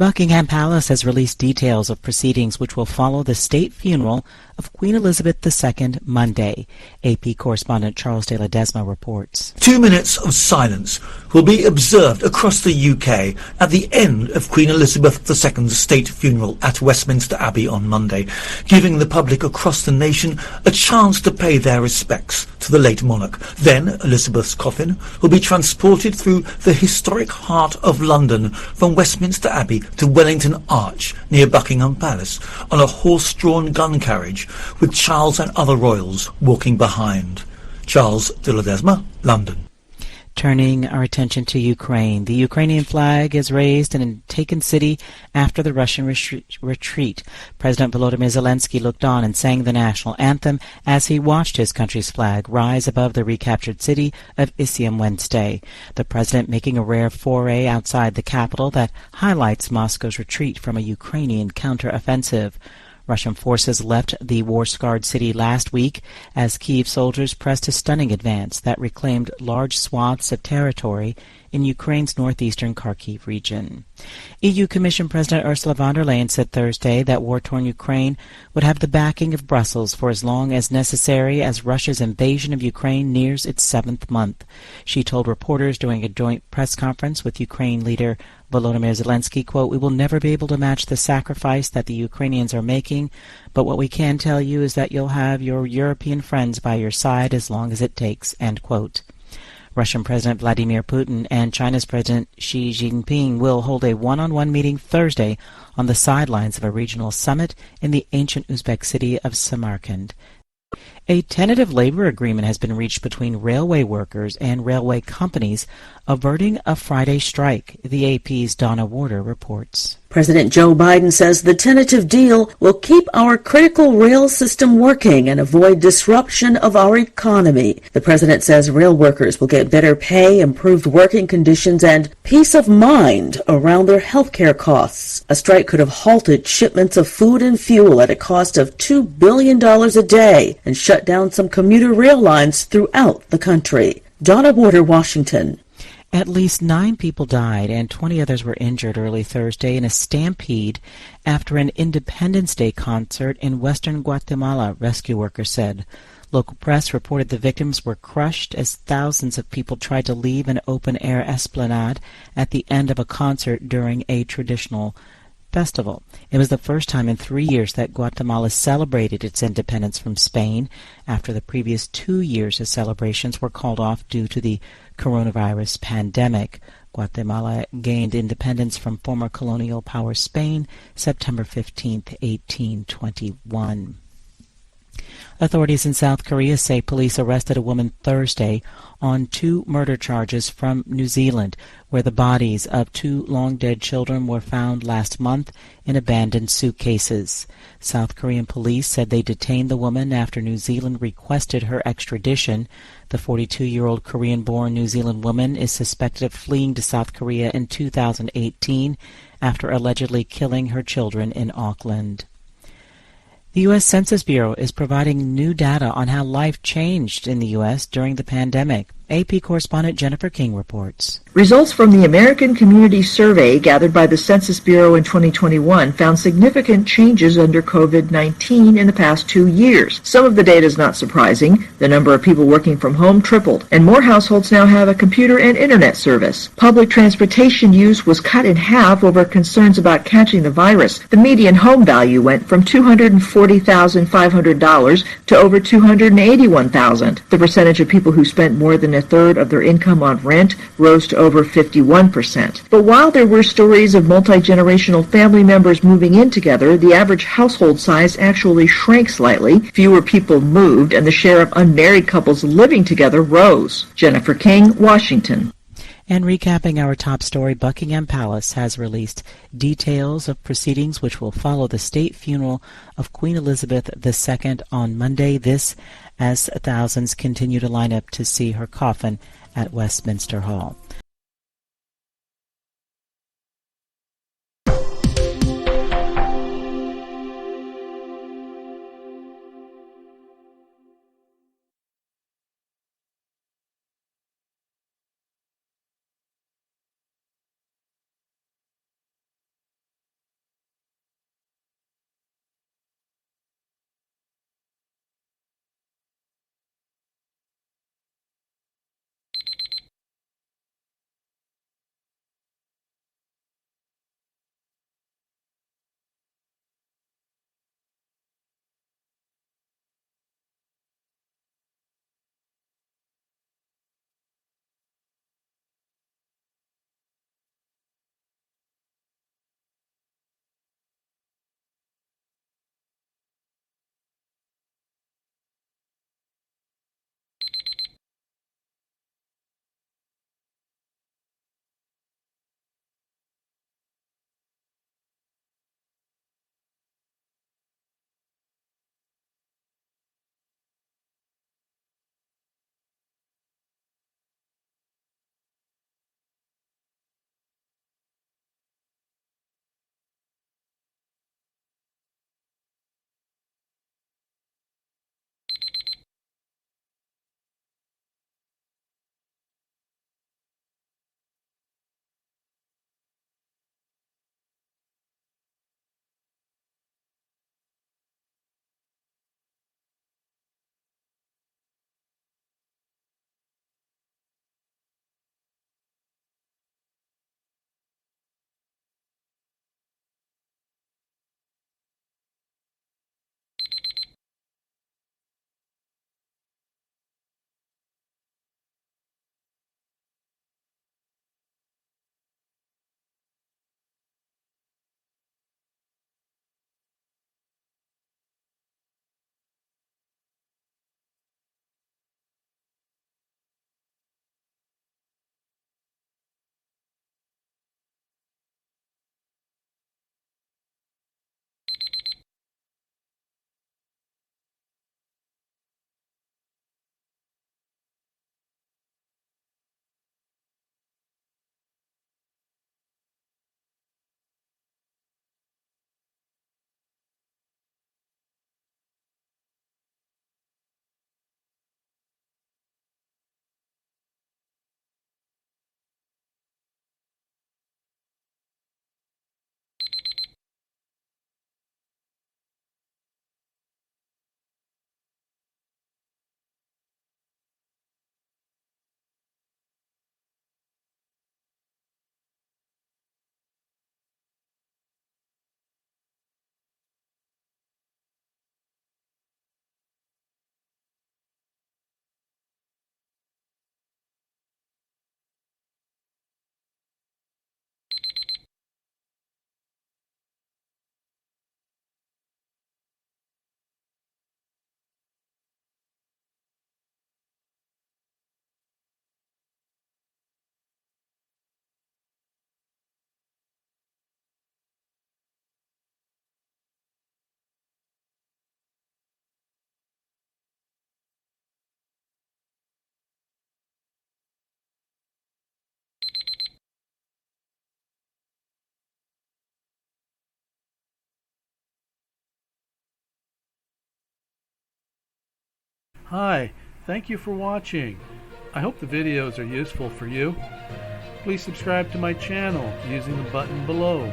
Buckingham Palace has released details of proceedings which will follow the state funeral of Queen Elizabeth II Monday. AP correspondent Charles de Ledesma reports. 2 minutes of silence will be observed across the UK at the end of Queen Elizabeth II's state funeral at Westminster Abbey on Monday, giving the public across the nation a chance to pay their respects to the late monarch. Then Elizabeth's coffin will be transported through the historic heart of London from Westminster Abbey to Wellington Arch near Buckingham Palace on a horse-drawn gun carriage with Charles and other royals walking behind. Charles de Ledesma, London. Turning our attention to Ukraine, the Ukrainian flag is raised in a taken city after the Russian retreat. President Volodymyr Zelensky looked on and sang the national anthem as he watched his country's flag rise above the recaptured city of Izium Wednesday. The president making a rare foray outside the capital that highlights Moscow's retreat from a Ukrainian counter-offensive. Russian forces left the war-scarred city last week as Kyiv soldiers pressed a stunning advance that reclaimed large swaths of territory in Ukraine's northeastern Kharkiv region. EU Commission President Ursula von der Leyen said Thursday that war-torn Ukraine would have the backing of Brussels for as long as necessary as Russia's invasion of Ukraine nears its 7th month. She told reporters during a joint press conference with Ukraine leader Volodymyr Zelensky, quote, "We will never be able to match the sacrifice that the Ukrainians are making, but what we can tell you is that you'll have your European friends by your side as long as it takes," end quote. Russian President Vladimir Putin and China's President Xi Jinping will hold a one-on-one meeting Thursday on the sidelines of a regional summit in the ancient Uzbek city of Samarkand. A tentative labor agreement has been reached between railway workers and railway companies, averting a Friday strike, the AP's Donna Warder reports. President Joe Biden says the tentative deal will keep our critical rail system working and avoid disruption of our economy. The president says rail workers will get better pay, improved working conditions, and peace of mind around their health care costs. A strike could have halted shipments of food and fuel at a cost of $2 billion a day and shut down some commuter rail lines throughout the country. Donna Warder, Washington. At least 9 people died and 20 others were injured early Thursday in a stampede after an Independence Day concert in western Guatemala, rescue workers said. Local press reported the victims were crushed as thousands of people tried to leave an open-air esplanade at the end of a concert during a traditional festival. It was the first time in 3 years that Guatemala celebrated its independence from Spain after the previous 2 years of celebrations were called off due to the coronavirus pandemic. Guatemala gained independence from former colonial power Spain September 15, 1821. Authorities in South Korea say police arrested a woman Thursday on 2 murder charges from New Zealand, where the bodies of 2 long-dead children were found last month in abandoned suitcases. South Korean police said they detained the woman after New Zealand requested her extradition. The 42-year-old Korean-born New Zealand woman is suspected of fleeing to South Korea in 2018 after allegedly killing her children in Auckland. The U.S. Census Bureau is providing new data on how life changed in the U.S. during the pandemic. AP correspondent Jennifer King reports. Results from the American Community Survey gathered by the Census Bureau in 2021 found significant changes under COVID-19 in the past 2 years. Some of the data is not surprising. The number of people working from home tripled, and more households now have a computer and internet service. Public transportation use was cut in half over concerns about catching the virus. The median home value went from $240,500 to over $281,000. The percentage of people who spent more than a third of their income on rent rose to over 51%. But while there were stories of multi-generational family members moving in together, the average household size actually shrank slightly. Fewer people moved, and the share of unmarried couples living together rose. Jennifer King, Washington. And recapping our top story, Buckingham Palace has released details of proceedings which will follow the state funeral of Queen Elizabeth II on Monday. This as thousands continue to line up to see her coffin at Westminster Hall. Hi, thank you for watching. I hope the videos are useful for you. Please subscribe to my channel using the button below.